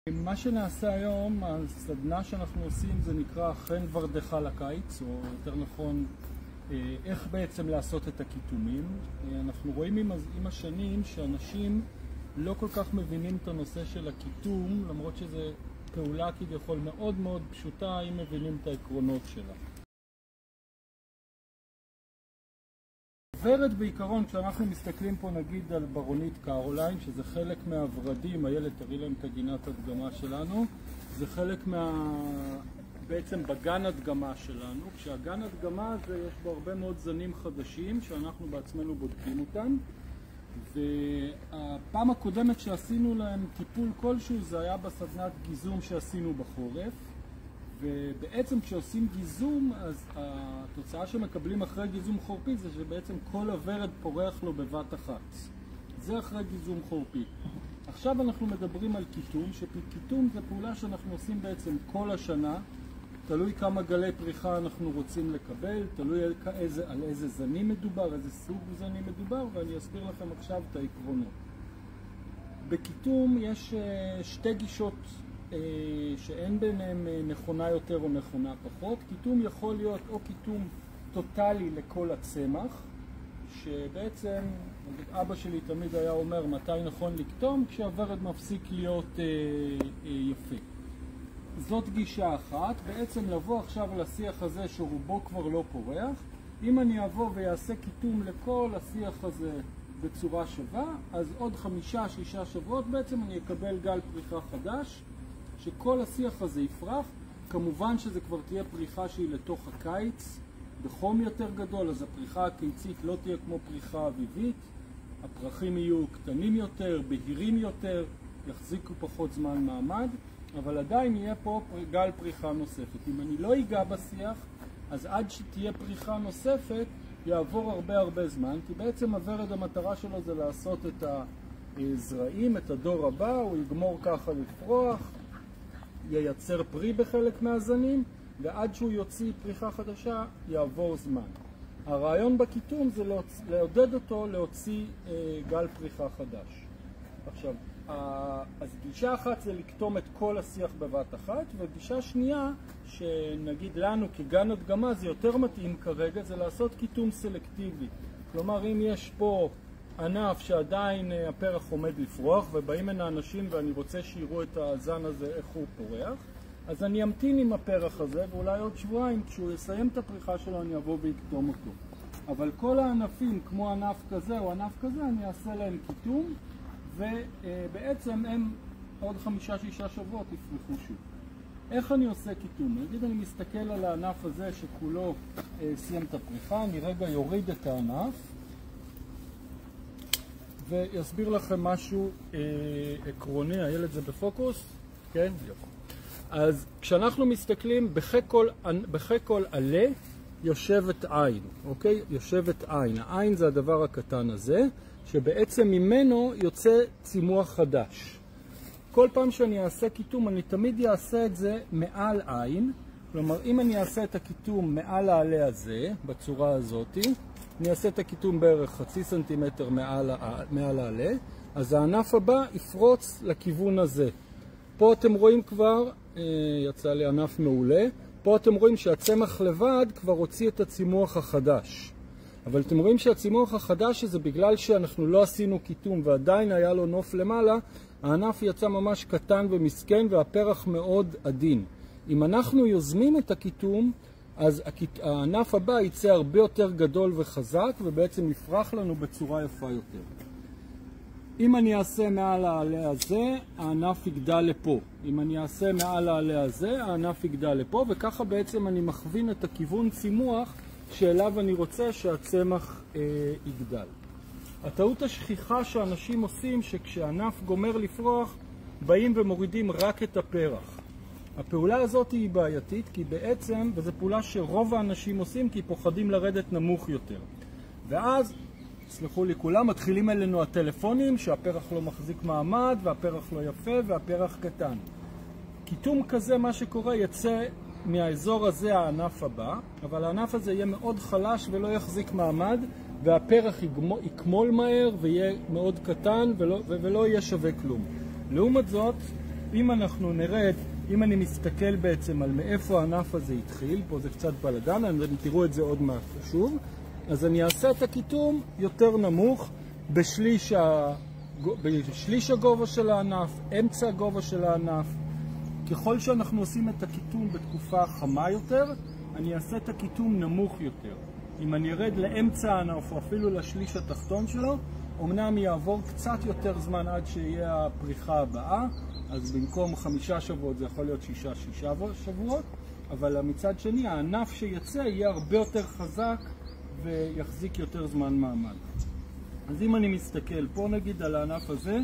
מה שנעשה היום, הסדנה שאנחנו עושים זה נקרא חן ורדך לקיץ, או יותר נכון איך בעצם לעשות את הקיטומים. אנחנו רואים עם השנים שאנשים לא כל כך מבינים את הנושא של הקיטום, למרות שזו פעולה כביכול מאוד מאוד פשוטה אם מבינים את העקרונות שלה. ורד בעיקרון, כשאנחנו מסתכלים פה נגיד על ברונית קרוליין, שזה חלק מהוורדים, הילד תראי להם את הגינת הדגמה שלנו, זה חלק בעצם בגן הדגמה שלנו. כשהגן הדגמה הזה יש בו הרבה מאוד זנים חדשים שאנחנו בעצמנו בודקים אותם, והפעם הקודמת שעשינו להם טיפול כלשהו זה היה בסדנת גיזום שעשינו בחורף, ובעצם כשעושים גיזום אז התוצאה שמקבלים אחרי גיזום חורפי זה שבעצם כל הוורד פורח לו בבת אחת. זה אחרי גיזום חורפי. עכשיו אנחנו מדברים על קיטום, שקיטום זה פעולה שאנחנו עושים בעצם כל השנה, תלוי כמה גלי פריחה אנחנו רוצים לקבל, תלוי על איזה זנים מדובר, איזה סוג זנים מדובר, ואני אסביר לכם עכשיו את העקרונות. בקיטום יש שתי גישות שאין ביניהם נכונה יותר או נכונה פחות. קיטום יכול להיות או קיטום טוטלי לכל הצמח, שבעצם אבא שלי תמיד היה אומר מתי נכון לקטום, כשהוורד מפסיק להיות יפה. זאת גישה אחת, בעצם לבוא עכשיו על השיח הזה שרובו כבר לא פורח. אם אני אבוא ויעשה קיטום לכל השיח הזה בצורה שווה, אז עוד 5-6 שבועות בעצם אני אקבל גל פריחה חדש, שכל השיח הזה יפרח. כמובן שזה כבר תהיה פריחה שהיא לתוך הקיץ, בחום יותר גדול, אז הפריחה הקיצית לא תהיה כמו פריחה אביבית, הפרחים יהיו קטנים יותר, בהירים יותר, יחזיקו פחות זמן מעמד, אבל עדיין יהיה פה גל פריחה נוספת. אם אני לא אגע בשיח, אז עד שתהיה פריחה נוספת יעבור הרבה זמן, כי בעצם הוורד המטרה שלו זה לעשות את הזרעים, את הדור הבא, הוא יגמור ככה לפרוח, ייצר פרי בחלק מהזנים, ועד שהוא יוציא פריחה חדשה יעבור זמן. הרעיון בקיטום זה לעודד אותו להוציא גל פריחה חדש. עכשיו, אז גישה אחת זה לקטום את כל השיח בבת אחת, וגישה שנייה, שנגיד לנו כגן הדגמה זה יותר מתאים כרגע, זה לעשות קיטום סלקטיבי. כלומר, אם יש פה ענף שעדיין הפרח עומד לפרוח, ובאים הנה אנשים ואני רוצה שיראו את הזן הזה איך הוא פורח, אז אני אמתין עם הפרח הזה, ואולי עוד שבועיים כשהוא יסיים את הפריחה שלו אני אבוא ויקטום אותו. אבל כל הענפים כמו ענף כזה או ענף כזה אני אעשה להם קיטום, ובעצם הם עוד 5-6 שבועות יפרחו שוב. איך אני עושה קיטום? נגיד אני מסתכל על הענף הזה שכולו סיים את הפריחה, אני רגע יוריד את הענף ויסביר לכם משהו עקרוני. הילד זה בפוקוס? כן? יופי. אז כשאנחנו מסתכלים, בחיק כל עלה יושבת עין, אוקיי? יושבת עין. העין זה הדבר הקטן הזה, שבעצם ממנו יוצא צימוח חדש. כל פעם שאני אעשה קיטום, אני תמיד אעשה את זה מעל עין. כלומר, אם אני אעשה את הקיטום מעל העלה הזה, בצורה הזאת, אני אעשה את הקיטום בערך 0.5 סנטימטר מעל העלה, אז הענף הבא יפרוץ לכיוון הזה. פה אתם רואים כבר, יצא לי ענף מעולה, פה אתם רואים שהצמח לבד כבר הוציא את הצימוח החדש. אבל אתם רואים שהצימוח החדש זה בגלל שאנחנו לא עשינו קיטום ועדיין היה לו נוף למעלה, הענף יצא ממש קטן ומסכן והפרח מאוד עדין. אם אנחנו יוזמים את הקיטום, אז הענף הבא יצא הרבה יותר גדול וחזק ובעצם יפרח לנו בצורה יפה יותר. אם אני אעשה מעל העלה הזה, הענף יגדל לפה. אם אני אעשה מעל העלה הזה, הענף יגדל לפה, וככה בעצם אני מכווין את הכיוון צימוח שאליו אני רוצה שהצמח יגדל. הטעות השכיחה שאנשים עושים, שכשענף גומר לפרוח, באים ומורידים רק את הפרח. הפעולה הזאת היא בעייתית, כי בעצם, וזו פעולה שרוב האנשים עושים, כי פוחדים לרדת נמוך יותר. ואז, סלחו לי כולם, מתחילים אלינו הטלפונים שהפרח לא מחזיק מעמד, והפרח לא יפה, והפרח קטן. קיטום כזה, מה שקורה, יצא מהאזור הזה הענף הבא, אבל הענף הזה יהיה מאוד חלש ולא יחזיק מעמד, והפרח יקמול מהר ויהיה מאוד קטן ולא יהיה שווה כלום. לעומת זאת, אם אנחנו נרד, אם אני מסתכל בעצם על מאיפה הענף הזה התחיל, פה זה קצת בלגן, אתם תראו את זה עוד מעט שוב, אז אני אעשה את הקיטום יותר נמוך, בשליש הגובה של הענף, אמצע הגובה של הענף. ככל שאנחנו עושים את הקיטום בתקופה חמה יותר, אני אעשה את הקיטום נמוך יותר. אם אני ארד לאמצע הענף או אפילו לשליש התחתון שלו, אמנם יעבור קצת יותר זמן עד שיהיה הפריחה הבאה, אז במקום 5 שבועות זה יכול להיות 6 שבועות, אבל מצד שני הענף שיצא יהיה הרבה יותר חזק ויחזיק יותר זמן מעמד. אז אם אני מסתכל פה נגיד על הענף הזה,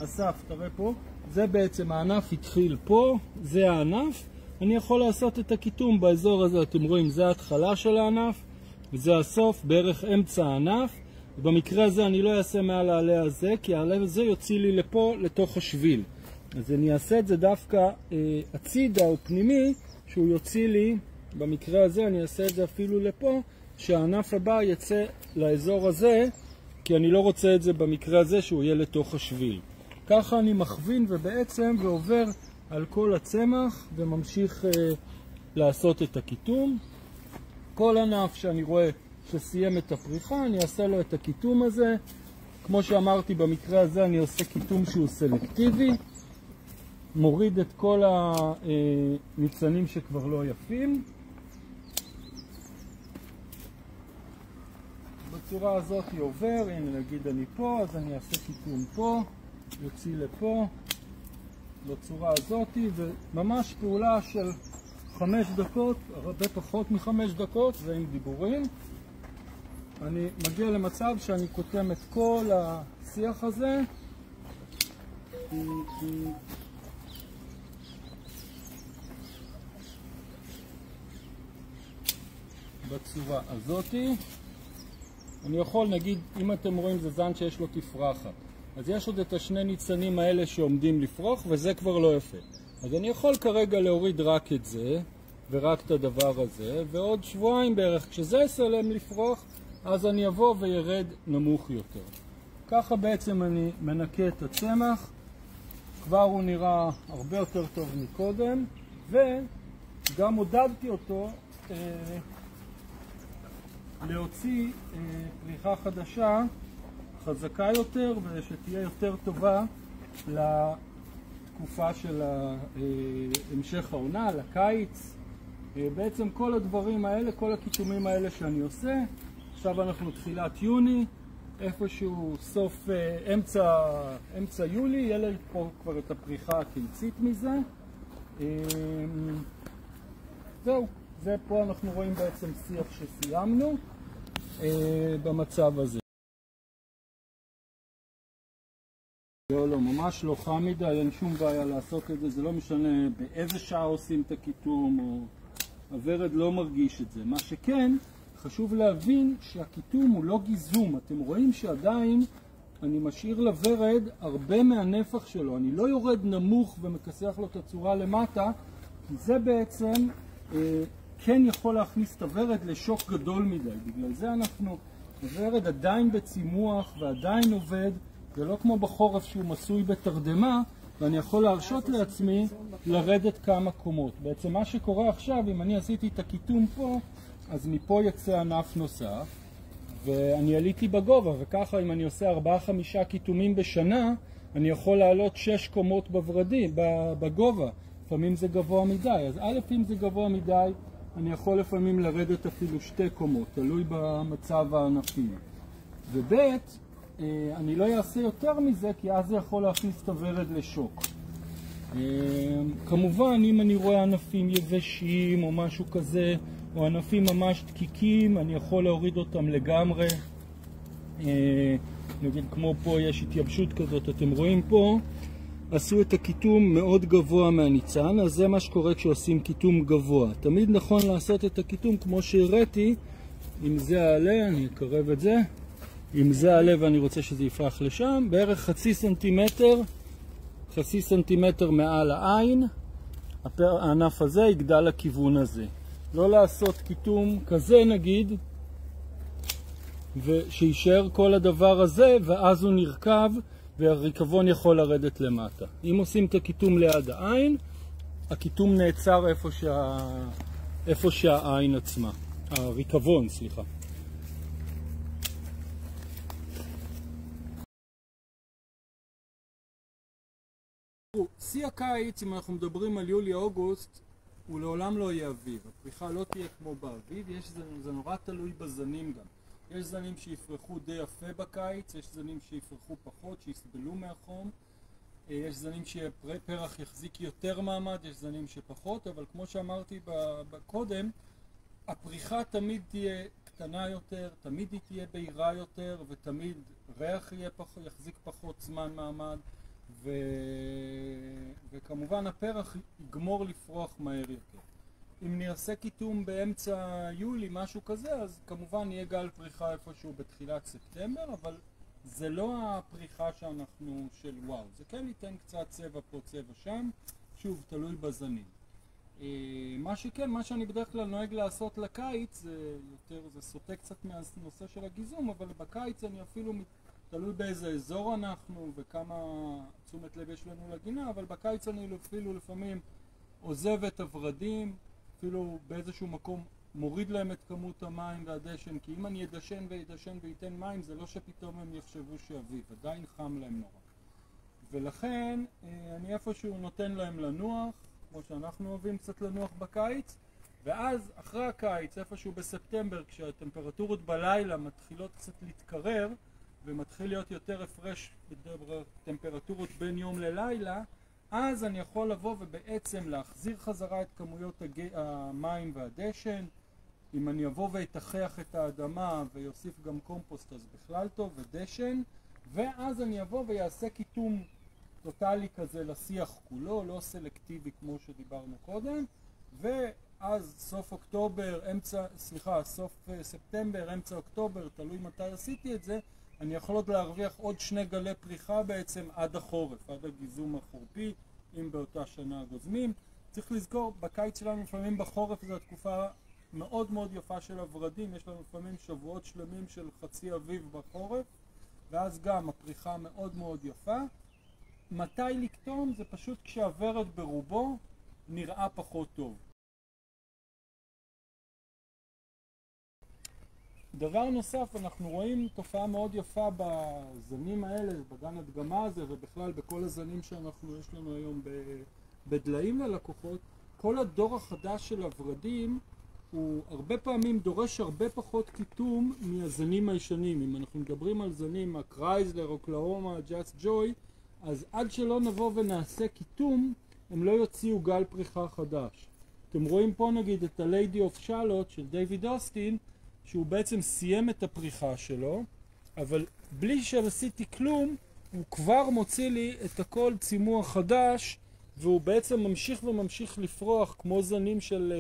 אסף תראה פה, זה בעצם הענף התחיל פה, זה הענף, אני יכול לעשות את הקיטום באזור הזה, אתם רואים זה ההתחלה של הענף וזה הסוף, בערך אמצע הענף. במקרה הזה אני לא אעשה מעל העלה הזה, כי העלה הזה יוציא לי לפה לתוך השביל. אז אני אעשה את זה דווקא הצידה או פנימי, שהוא יוציא לי, במקרה הזה אני אעשה את זה אפילו לפה, שהענף הבא יצא לאזור הזה, כי אני לא רוצה את זה במקרה הזה שהוא יהיה לתוך השביל. ככה אני מכווין ובעצם ועובר על כל הצמח וממשיך לעשות את הקיטום. כל ענף שאני רואה שסיים את הפריחה, אני אעשה לו את הקיטום הזה. כמו שאמרתי, במקרה הזה אני עושה קיטום שהוא סלקטיבי, מוריד את כל הניצנים שכבר לא יפים. בצורה הזאת היא עובר, הנה נגיד אני פה, אז אני אעשה קיטום פה, יוציא לפה, בצורה הזאת, וממש פעולה של 5 דקות, הרבה פחות מ5 דקות, ועם דיבורים. אני מגיע למצב שאני קוטם את כל השיח הזה. בצורה הזאת. אני יכול, נגיד, אם אתם רואים זה זן שיש לו תפרחת, אז יש עוד את השני ניצנים האלה שעומדים לפרוח, וזה כבר לא יפה. אז אני יכול כרגע להוריד רק את זה, ורק את הדבר הזה, ועוד שבועיים בערך, כשזה יסלם לפרוח, אז אני אבוא וירד נמוך יותר. ככה בעצם אני מנקה את הצמח, כבר הוא נראה הרבה יותר טוב מקודם, וגם עודדתי אותו להוציא פריחה חדשה, חזקה יותר, ושתהיה יותר טובה לתקופה של המשך העונה, לקיץ. בעצם כל הדברים האלה, כל הקיטומים האלה שאני עושה, עכשיו אנחנו תחילת יוני, איפשהו סוף אמצע יולי, יהיה לי פה כבר את הפריחה הקיצית מזה. זהו, זה פה אנחנו רואים בעצם שיח שסיימנו במצב הזה. לא, ממש לא חם מדי, אין שום בעיה לעשות את זה, זה לא משנה באיזה שעה עושים את הקיטום, או הוורד לא מרגיש את זה. מה שכן, חשוב להבין שהקיטום הוא לא גיזום, אתם רואים שעדיין אני משאיר לוורד הרבה מהנפח שלו, אני לא יורד נמוך ומכסח לו את הצורה למטה, כי זה בעצם כן יכול להכניס את הוורד לשוק גדול מדי, בגלל זה הוורד עדיין בצימוח ועדיין עובד, זה לא כמו בחורף שהוא מסוי בתרדמה, ואני יכול להרשות לעצמי לרדת כמה קומות. בעצם מה שקורה עכשיו, אם אני עשיתי את הקיטום פה, אז מפה יצא ענף נוסף, ואני עליתי בגובה, וככה אם אני עושה 4-5 קיטומים בשנה, אני יכול לעלות 6 קומות בוורדים, בגובה. לפעמים זה גבוה מדי, אז א', אם זה גבוה מדי, אני יכול לפעמים לרדת אפילו 2 קומות, תלוי במצב הענפים. וב', אני לא אעשה יותר מזה, כי אז זה יכול להכניס את הוורד לשוק. כמובן, אם אני רואה ענפים יבשים או משהו כזה, או ענפים ממש דקיקים, אני יכול להוריד אותם לגמרי. נגיד כמו פה יש התייבשות כזאת, אתם רואים פה, עשו את הקיטום מאוד גבוה מהניצן, אז זה מה שקורה כשעושים קיטום גבוה. תמיד נכון לעשות את הקיטום כמו שהראיתי, אם זה העלה, אני אקרב את זה, אם זה העלה ואני רוצה שזה יפרח לשם, בערך חצי סנטימטר מעל העין, הענף הזה יגדל לכיוון הזה. לא לעשות קיטום כזה נגיד, ושישאר כל הדבר הזה, ואז הוא נרכב, והריקבון יכול לרדת למטה. אם עושים את הכיתום ליד העין, הכיתום נעצר איפה שהעין עצמה, הריקבון, סליחה. שיא הקיץ, אם אנחנו מדברים על יולי-אוגוסט, הוא לעולם לא יהיה אביב. הפריחה לא תהיה כמו באביב, זה נורא תלוי בזנים גם. יש זנים שיפרחו די יפה בקיץ, יש זנים שיפרחו פחות, שיסבלו מהחום. יש זנים שפרח יחזיק יותר מעמד, יש זנים שפחות, אבל כמו שאמרתי קודם, הפריחה תמיד תהיה קטנה יותר, תמיד היא תהיה בהירה יותר, ותמיד ריח יחזיק פחות זמן מעמד, וכמובן הפרח יגמור לפרוח מהר יותר. אם נעשה כיתום באמצע יולי, משהו כזה, אז כמובן יהיה גל פריחה איפשהו בתחילת ספטמבר, אבל זה לא הפריחה שאנחנו של וואו. זה כן ייתן קצת צבע פה, צבע שם, שוב, תלוי בזנים. מה שכן, מה שאני בדרך כלל נוהג לעשות לקיץ, זה סוטה קצת מהנושא של הגיזום, אבל בקיץ אני אפילו תלוי באיזה אזור אנחנו וכמה תשומת לב יש לנו לגינה, אבל בקיץ אני אפילו לפעמים עוזב את הורדים, אפילו באיזשהו מקום מוריד להם את כמות המים והדשן, כי אם אני אדשן וייתן מים, זה לא שפתאום הם יחשבו שאביב, עדיין חם להם נורא. ולכן אני איפשהו נותן להם לנוח, כמו שאנחנו אוהבים קצת לנוח בקיץ, ואז אחרי הקיץ, איפשהו בספטמבר, כשהטמפרטורות בלילה מתחילות קצת להתקרר, ומתחיל להיות יותר הפרש בטמפרטורות בין יום ללילה, אז אני יכול לבוא ובעצם להחזיר חזרה את כמויות המים והדשן. אם אני אבוא ואתחח את האדמה ויוסיף גם קומפוסט, אז בכלל טוב, ודשן, ואז אני אבוא ויעשה כיתום טוטלי כזה לשיח כולו, לא סלקטיבי כמו שדיברנו קודם, ואז סוף ספטמבר, אמצע אוקטובר, תלוי מתי עשיתי את זה, אני יכול עוד להרוויח עוד 2 גלי פריחה בעצם עד החורף, עד הגיזום החורפי, אם באותה שנה גוזמים. צריך לזכור, בקיץ שלנו לפעמים בחורף זו התקופה מאוד מאוד יפה של הורדים, יש לנו לפעמים שבועות שלמים של חצי אביב בחורף, ואז גם הפריחה מאוד מאוד יפה. מתי לקטום? זה פשוט כשהוורד ברובו נראה פחות טוב. דבר נוסף, אנחנו רואים תופעה מאוד יפה בזנים האלה, בגן הדגמה הזה, ובכלל בכל הזנים יש לנו היום בדליים ללקוחות. כל הדור החדש של הורדים הוא הרבה פעמים דורש הרבה פחות כיתום מהזנים הישנים. אם אנחנו מדברים על זנים, הקרייזלר, אוקלהומה, ג'אסט ג'וי, אז עד שלא נבוא ונעשה כיתום, הם לא יוציאו גל פריחה חדש. אתם רואים פה נגיד את ה-Lady of Shalott של דיוויד אוסטין, שהוא בעצם סיים את הפריחה שלו, אבל בלי שעשיתי כלום, הוא כבר מוציא לי את הכל צימוח חדש, והוא בעצם ממשיך לפרוח כמו זנים של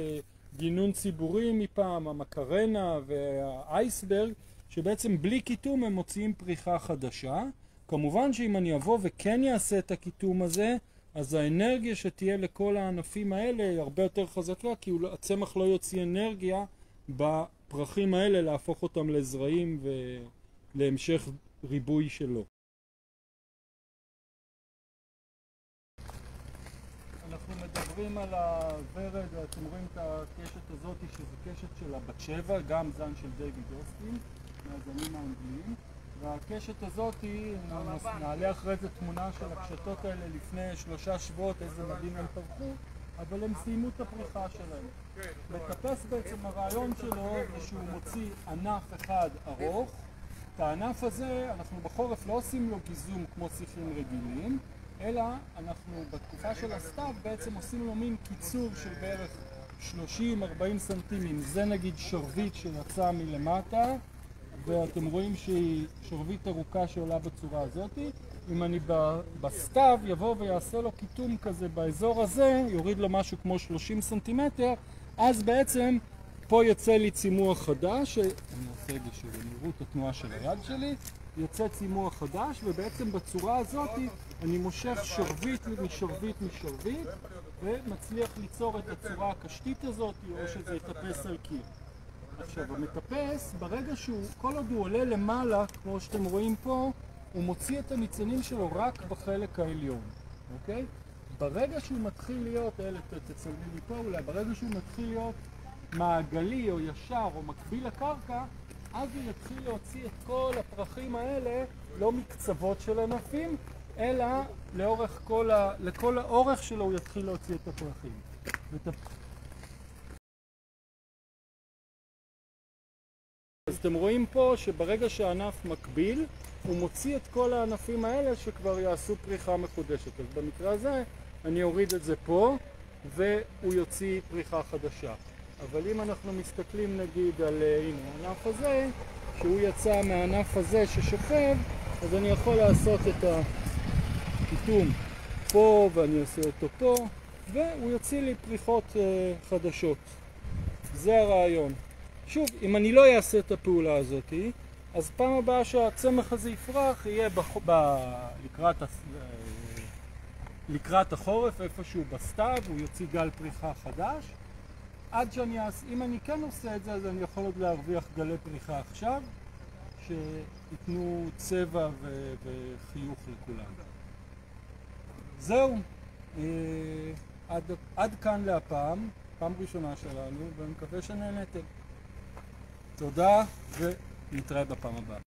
גינון ציבורי מפעם, המקרנה והאייסברג, שבעצם בלי כיתום הם מוציאים פריחה חדשה. כמובן שאם אני אבוא וכן יעשה את הכיתום הזה, אז האנרגיה שתהיה לכל הענפים האלה היא הרבה יותר חזקה, כי הצמח לא יוציא אנרגיה בפרחים האלה להפוך אותם לזרעים ולהמשך ריבוי שלו. אנחנו מדברים על הוורד, אתם רואים את הקשת הזאת שזה קשת של הבת שבע, גם זן של דיוויד אוסטין, מהזנים האנגליים. והקשת הזאת, נעלה אחרי זה תמונה של הקשתות האלה לפני 3 שבועות, איזה מדהים הם פרחו, אבל הם סיימו את הפריחה שלהם. מטפס בעצם הרעיון שלו זה שהוא מוציא ענף אחד ארוך. את הענף הזה אנחנו בחורף לא עושים לו גיזום כמו שיחים רגילים, אלא אנחנו בתקופה של הסתיו בעצם עושים לו מין קיצור של בערך 30-40 סנטימים. זה נגיד שרביט שיצא מלמטה, ואתם רואים שהיא שרביט ארוכה שעולה בצורה הזאת. אם אני בסתיו יבוא ויעשה לו כיתום כזה באזור הזה, יוריד לו משהו כמו 30 סנטימטר, אז בעצם פה יצא לי צימוח חדש, אני אעשה את זה שוב, אני אראו את התנועה של היד שלי, יוצא צימוח חדש, ובעצם בצורה הזאת אני מושך שרביט משרביט ומצליח ליצור את הצורה הקשתית הזאת, או שזה יטפס על קיר. עכשיו, המטפס, ברגע שהוא, כל עוד הוא עולה למעלה, כמו שאתם רואים פה, הוא מוציא את הניצנים שלו רק בחלק העליון, אוקיי? ברגע שהוא מתחיל להיות, תצלמי לי פה אולי, ברגע שהוא מתחיל להיות מעגלי או ישר או מקביל לקרקע, אז הוא יתחיל להוציא את כל הפרחים האלה, לא מקצוות של ענפים, אלא לכל האורך שלו הוא יתחיל להוציא את הפרחים. אז אתם רואים פה שברגע שהענף מקביל, הוא מוציא את כל הענפים האלה שכבר יעשו פריחה מחודשת. אז במקרה הזה אני אוריד את זה פה, והוא יוציא פריחה חדשה. אבל אם אנחנו מסתכלים נגיד על, הנה, הענף הזה, שהוא יצא מהענף הזה ששוכב, אז אני יכול לעשות את הקיטום פה, ואני אעשה אותו פה, והוא יוציא לי פריחות חדשות. זה הרעיון. שוב, אם אני לא אעשה את הפעולה הזאת, אז פעם הבאה שהצמח הזה יפרח, יהיה לקראת החורף, איפשהו בסתיו, הוא יוציא גל פריחה חדש. עד אם אני כן עושה את זה, אז אני יכול עוד להרוויח גלי פריחה עכשיו, שיתנו צבע וחיוך לכולם. זהו, עד כאן להפעם, פעם ראשונה שלנו, ואני מקווה שנהנתם. תודה, ונתראה בפעם הבאה.